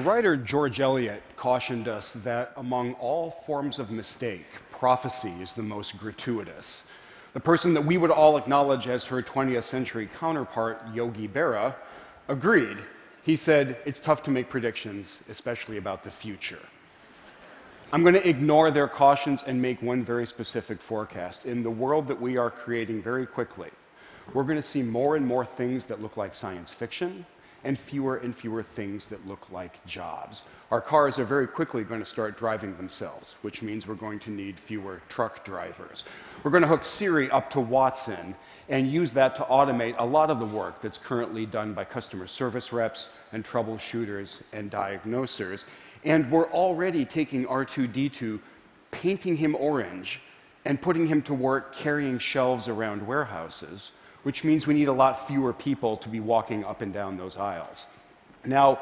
writer George Eliot cautioned us that among all forms of mistake, prophecy is the most gratuitous. The person that we would all acknowledge as her 20th century counterpart, Yogi Berra, agreed. He said, "It's tough to make predictions, especially about the future." I'm going to ignore their cautions and make one very specific forecast. In the world that we are creating very quickly, we're going to see more and more things that look like science fiction and fewer things that look like jobs. Our cars are very quickly going to start driving themselves, which means we're going to need fewer truck drivers. We're going to hook Siri up to Watson and use that to automate a lot of the work that's currently done by customer service reps and troubleshooters and diagnosers. And we're already taking R2-D2, painting him orange, and putting him to work carrying shelves around warehouses, which means we need a lot fewer people to be walking up and down those aisles. Now,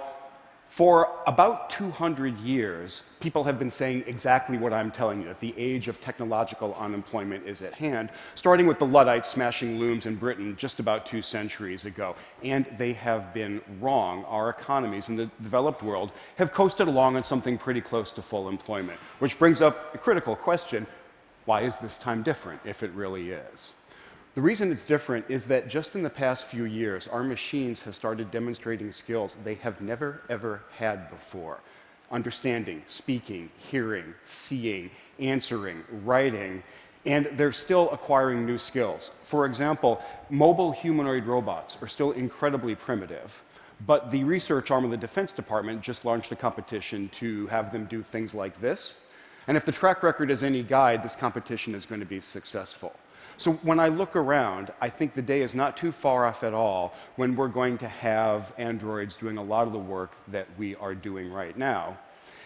for about 200 years, people have been saying exactly what I'm telling you, that the age of technological unemployment is at hand, starting with the Luddites smashing looms in Britain just about 2 centuries ago. And they have been wrong. Our economies in the developed world have coasted along on something pretty close to full employment, which brings up a critical question: why is this time different, if it really is? The reason it's different is that just in the past few years, our machines have started demonstrating skills they have never, ever had before. Understanding, speaking, hearing, seeing, answering, writing, and they're still acquiring new skills. For example, mobile humanoid robots are still incredibly primitive, but the research arm of the Defense Department just launched a competition to have them do things like this. And if the track record is any guide, this competition is going to be successful. So when I look around, I think the day is not too far off at all when we're going to have androids doing a lot of the work that we are doing right now.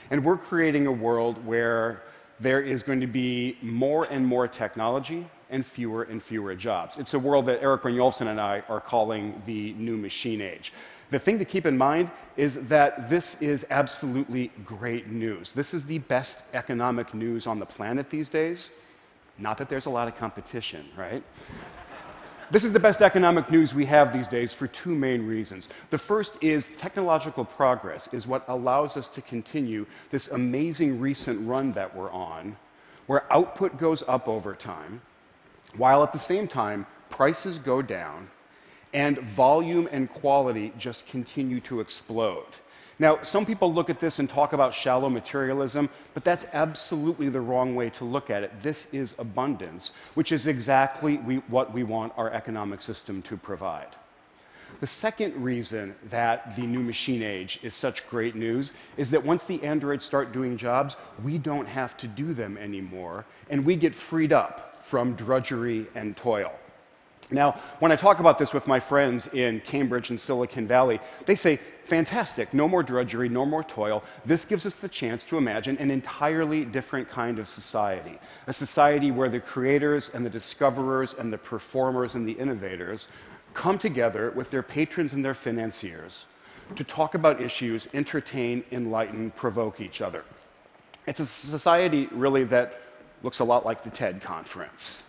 And we're creating a world where there is going to be more and more technology and fewer jobs. It's a world that Eric Brynjolfsson and I are calling the new machine age. The thing to keep in mind is that this is absolutely great news. This is the best economic news on the planet these days. Not that there's a lot of competition, right? This is the best economic news we have these days for 2 main reasons. The first is technological progress is what allows us to continue this amazing recent run that we're on, where output goes up over time, while at the same time prices go down and volume and quality just continue to explode. Now, some people look at this and talk about shallow materialism, but that's absolutely the wrong way to look at it. This is abundance, which is exactly what we want our economic system to provide. The second reason that the new machine age is such great news is that once the androids start doing jobs, we don't have to do them anymore, and we get freed up from drudgery and toil. Now, when I talk about this with my friends in Cambridge and Silicon Valley, they say, fantastic, no more drudgery, no more toil. This gives us the chance to imagine an entirely different kind of society, a society where the creators and the discoverers and the performers and the innovators come together with their patrons and their financiers to talk about issues, entertain, enlighten, provoke each other. It's a society, really, that looks a lot like the TED conference.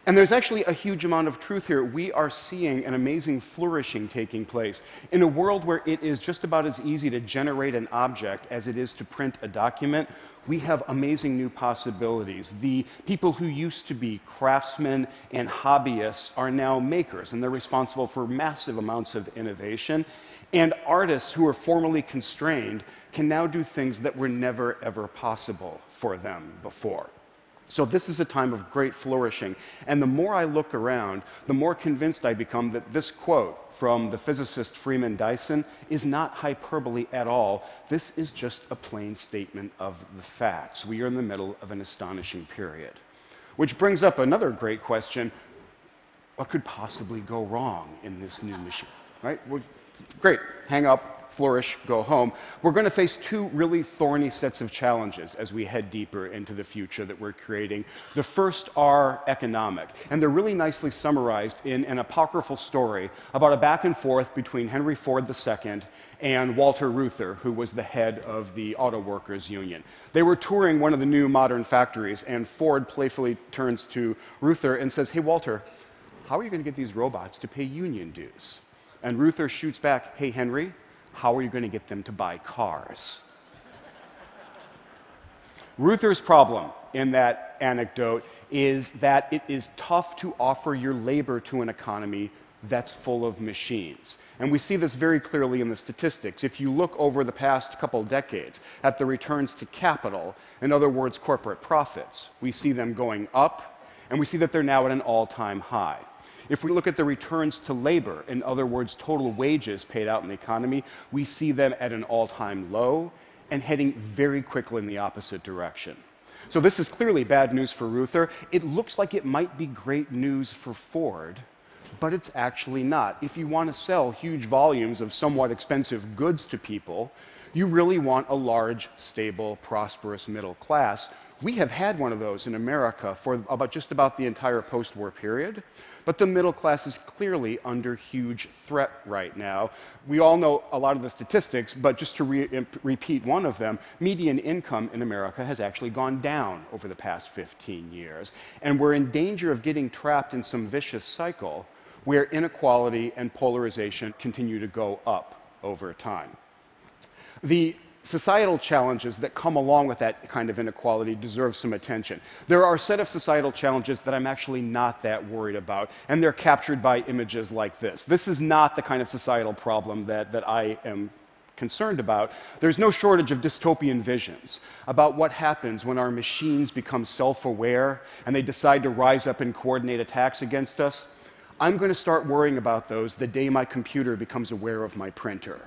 And there's actually a huge amount of truth here. We are seeing an amazing flourishing taking place in a world where it is just about as easy to generate an object as it is to print a document. We have amazing new possibilities. The people who used to be craftsmen and hobbyists are now makers, and they're responsible for massive amounts of innovation. And artists who were formerly constrained can now do things that were never, ever possible for them before. So this is a time of great flourishing. And the more I look around, the more convinced I become that this quote from the physicist Freeman Dyson is not hyperbole at all. This is just a plain statement of the facts. We are in the middle of an astonishing period. Which brings up another great question. What could possibly go wrong in this new machine? Right? Well, great. Hang up. Flourish, go home. We're going to face 2 really thorny sets of challenges as we head deeper into the future that we're creating. The first are economic, and they're really nicely summarized in an apocryphal story about a back and forth between Henry Ford II and Walter Reuther, who was the head of the Auto Workers Union. They were touring one of the new modern factories, and Ford playfully turns to Reuther and says, "Hey, Walter, how are you going to get these robots to pay union dues?" And Reuther shoots back, "Hey, Henry, How are you going to get them to buy cars? Reuther's problem in that anecdote is that it is tough to offer your labor to an economy that's full of machines. And we see this very clearly in the statistics. If you look over the past couple decades at the returns to capital, in other words, corporate profits, we see them going up, and we see that they're now at an all-time high. If we look at the returns to labor, in other words, total wages paid out in the economy, we see them at an all-time low and heading very quickly in the opposite direction. So this is clearly bad news for Reuther. It looks like it might be great news for Ford, but it's actually not. If you want to sell huge volumes of somewhat expensive goods to people, you really want a large, stable, prosperous middle class. We have had one of those in America for just about the entire post-war period, but the middle class is clearly under huge threat right now. We all know a lot of the statistics, but just to repeat one of them, median income in America has actually gone down over the past 15 years. And we're in danger of getting trapped in some vicious cycle where inequality and polarization continue to go up over time. The societal challenges that come along with that kind of inequality deserve some attention. There are a set of societal challenges that I'm actually not that worried about, and they're captured by images like this. This is not the kind of societal problem that I am concerned about. There's no shortage of dystopian visions about what happens when our machines become self-aware and they decide to rise up and coordinate attacks against us. I'm going to start worrying about those the day my computer becomes aware of my printer.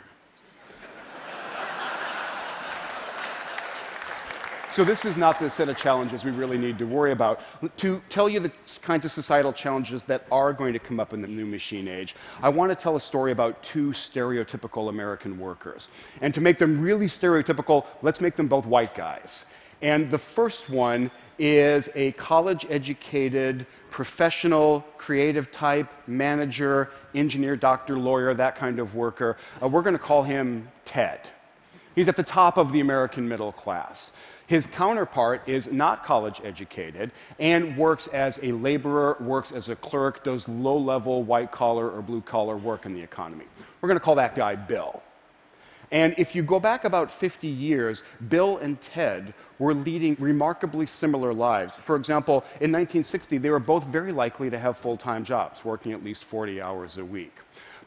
So this is not the set of challenges we really need to worry about. To tell you the kinds of societal challenges that are going to come up in the new machine age, I want to tell a story about two stereotypical American workers. And to make them really stereotypical, let's make them both white guys. And the first one is a college-educated, professional, creative type, manager, engineer, doctor, lawyer, that kind of worker. We're going to call him Ted. He's at the top of the American middle class. His counterpart is not college-educated and works as a laborer, works as a clerk, does low-level white-collar or blue-collar work in the economy. We're going to call that guy Bill. And if you go back about 50 years, Bill and Ted were leading remarkably similar lives. For example, in 1960, they were both very likely to have full-time jobs, working at least 40 hours a week.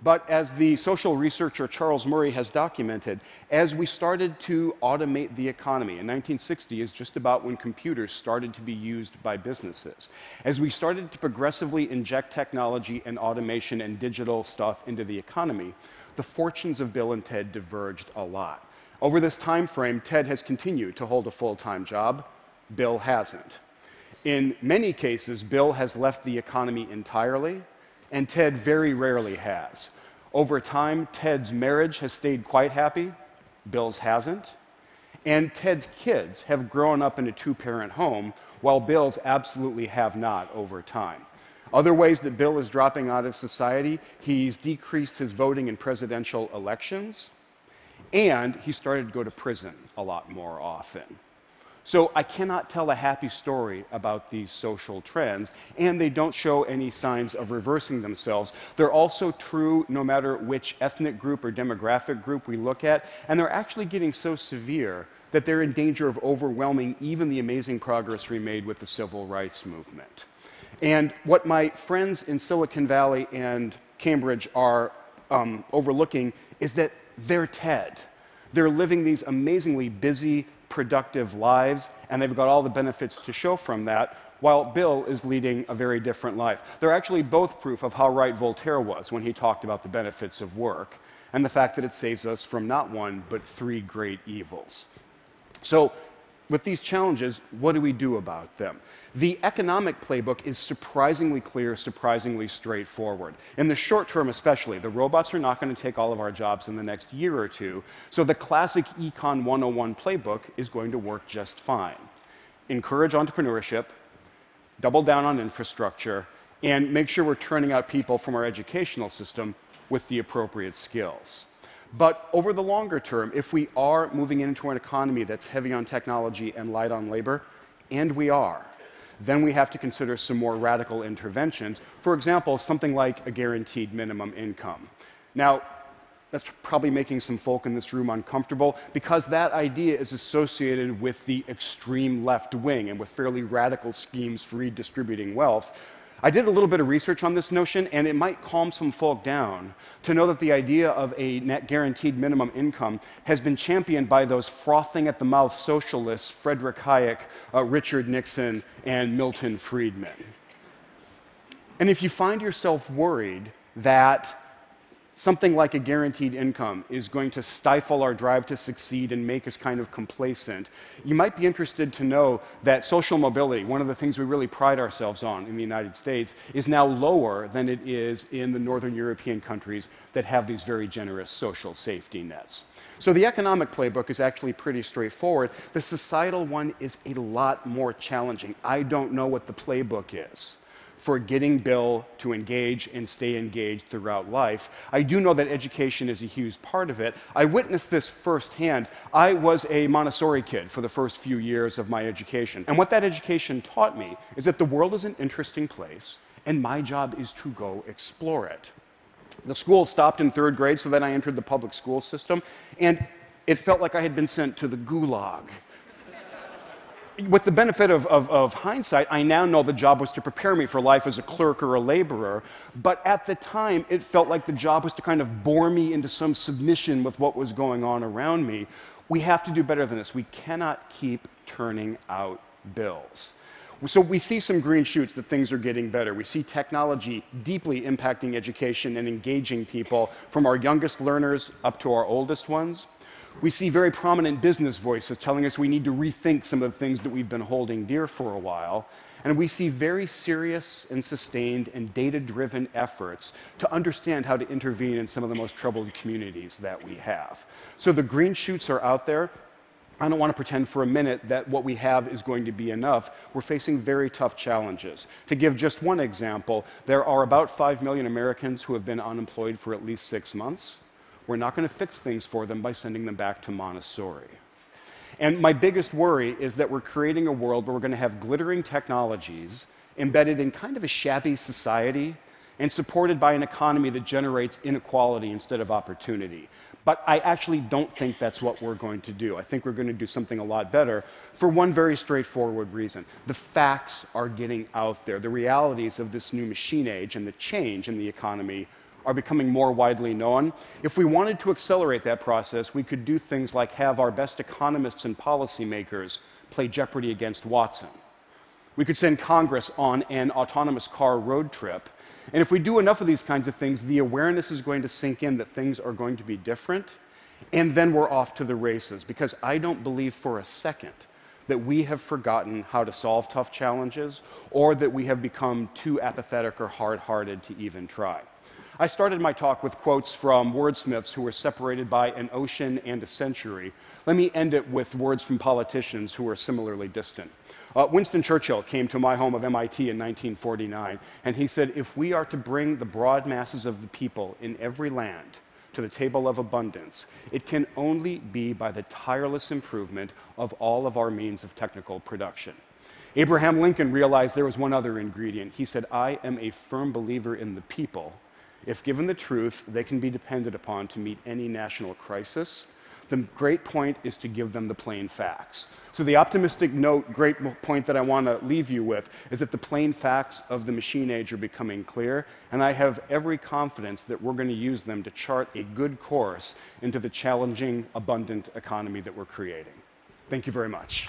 But as the social researcher Charles Murray has documented, as we started to automate the economy, in 1960 is just about when computers started to be used by businesses. As we started to progressively inject technology and automation and digital stuff into the economy, the fortunes of Bill and Ted diverged a lot. Over this time frame, Ted has continued to hold a full-time job. Bill hasn't. In many cases, Bill has left the economy entirely, and Ted very rarely has. Over time, Ted's marriage has stayed quite happy, Bill's hasn't, and Ted's kids have grown up in a two-parent home, while Bill's absolutely have not over time. Other ways that Bill is dropping out of society, he's decreased his voting in presidential elections, and he started to go to prison a lot more often. So I cannot tell a happy story about these social trends, and they don't show any signs of reversing themselves. They're also true no matter which ethnic group or demographic group we look at, and they're actually getting so severe that they're in danger of overwhelming even the amazing progress we made with the civil rights movement. And what my friends in Silicon Valley and Cambridge are overlooking is that they're Ted. They're living these amazingly busy, productive lives, and they've got all the benefits to show from that, while Bill is leading a very different life. They're actually both proof of how right Voltaire was when he talked about the benefits of work and the fact that it saves us from not one, but three great evils. So, with these challenges, what do we do about them? The economic playbook is surprisingly clear, surprisingly straightforward. In the short term especially, the robots are not going to take all of our jobs in the next year or two, so the classic Econ 101 playbook is going to work just fine. Encourage entrepreneurship, double down on infrastructure, and make sure we're turning out people from our educational system with the appropriate skills. But over the longer term, if we are moving into an economy that's heavy on technology and light on labor, and we are, then we have to consider some more radical interventions. For example, something like a guaranteed minimum income. Now, That's probably making some folk in this room uncomfortable because that idea is associated with the extreme left wing and with fairly radical schemes for redistributing wealth. I did a little bit of research on this notion, and it might calm some folk down to know that the idea of a net guaranteed minimum income has been championed by those frothing at the mouth socialists, Frederick Hayek, Richard Nixon, and Milton Friedman. And if you find yourself worried that something like a guaranteed income is going to stifle our drive to succeed and make us kind of complacent, you might be interested to know that social mobility, one of the things we really pride ourselves on in the United States, is now lower than it is in the Northern European countries that have these very generous social safety nets. So the economic playbook is actually pretty straightforward. The societal one is a lot more challenging. I don't know what the playbook is for getting Bill to engage and stay engaged throughout life. I do know that education is a huge part of it. I witnessed this firsthand. I was a Montessori kid for the first few years of my education. And what that education taught me is that the world is an interesting place, and my job is to go explore it. The school stopped in 3rd grade, so then I entered the public school system, and it felt like I had been sent to the gulag. With the benefit of hindsight, I now know the job was to prepare me for life as a clerk or a laborer, but at the time, it felt like the job was to kind of bore me into some submission with what was going on around me. We have to do better than this. We cannot keep turning out bills. So we see some green shoots that things are getting better. We see technology deeply impacting education and engaging people, from our youngest learners up to our oldest ones. We see very prominent business voices telling us we need to rethink some of the things that we've been holding dear for a while. And we see very serious and sustained and data-driven efforts to understand how to intervene in some of the most troubled communities that we have. So the green shoots are out there. I don't want to pretend for a minute that what we have is going to be enough. We're facing very tough challenges. To give just one example, there are about 5 million Americans who have been unemployed for at least 6 months. We're not going to fix things for them by sending them back to Montessori. And my biggest worry is that we're creating a world where we're going to have glittering technologies embedded in kind of a shabby society and supported by an economy that generates inequality instead of opportunity. But I actually don't think that's what we're going to do. I think we're going to do something a lot better for one very straightforward reason. The facts are getting out there. The realities of this new machine age and the change in the economy are becoming more widely known. If we wanted to accelerate that process, we could do things like have our best economists and policymakers play Jeopardy against Watson. We could send Congress on an autonomous car road trip. And if we do enough of these kinds of things, the awareness is going to sink in that things are going to be different, and then we're off to the races. Because I don't believe for a second that we have forgotten how to solve tough challenges, or that we have become too apathetic or hard-hearted to even try. I started my talk with quotes from wordsmiths who were separated by an ocean and a century. Let me end it with words from politicians who are similarly distant. Winston Churchill came to my home of MIT in 1949, and he said, "If we are to bring the broad masses of the people in every land to the table of abundance, it can only be by the tireless improvement of all of our means of technical production." Abraham Lincoln realized there was one other ingredient. He said, "I am a firm believer in the people. If given the truth, they can be depended upon to meet any national crisis. The great point is to give them the plain facts." So the optimistic note, great point that I want to leave you with is that the plain facts of the machine age are becoming clear, and I have every confidence that we're going to use them to chart a good course into the challenging, abundant economy that we're creating. Thank you very much.